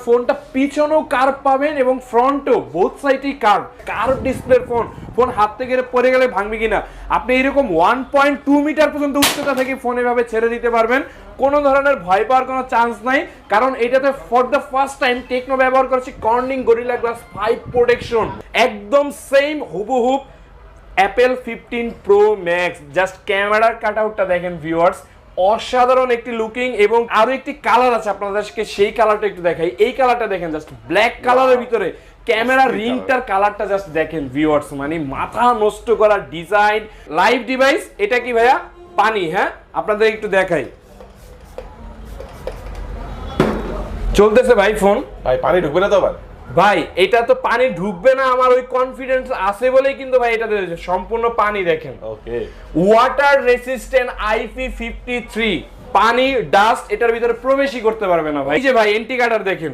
ফোনটা পিছনেও কার্ভ পাবেন এবং ফ্রন্টও বোথ সাইডেই কার্ভ ডিসপ্লের ফোন হাত থেকে পড়ে গেলে ভাঙবে কিনা। আপনি এরকম 1.2 মিটার পর্যন্ত উচ্চতা থেকে ফোন এভাবে ছেড়ে দিতে পারবেন, কোনো ধরনের ভয় পাওয়ার কোনো চান্স নাই, কারণ এটাতে for the first time Tecno ব্যবহার করেছে কর্নিং গরিলা গ্লাস 5 প্রোটেকশন, একদম সেম হুবহুব অ্যাপেল 15 প্রো ম্যাক্স। জাস্ট ক্যামেরার কাটআউটটা দেখেন ভিউয়ার্স, অসাধারণ একটি লুকিং। এবং আরো একটি কালার আছে আপনাদেরকে, সেই কালারটা একটু দেখাই। এই কালারটা দেখেন, জাস্ট ব্ল্যাক কালারের ভিতরে ক্যামেরা রিংটার কালারটা জাস্ট দেখেন ভিউয়ার্স, মানে মাথা নষ্ট করা ডিজাইন। লাইভ ডিভাইস, এটা কি ভাইয়া পানি, হ্যাঁ আপনাদের একটু দেখাই, চলতেছে ভাই ফোন। ভাই পানি ঢুকবে না তো আবার? ভাই এটা তো পানি ঢুকবে না, আমার ওই কনফিডেন্স আছে বলেই কিন্তু ভাই এটা সম্পূর্ণ পানি। দেখেন ওকে, ওয়াটার রেসিস্ট্যান্ট IP53, পানি ডাস্ট এটার ভিতরে প্রবেশই করতে পারবে না ভাই। এই যে ভাই এন্টি কাটার দেখেন,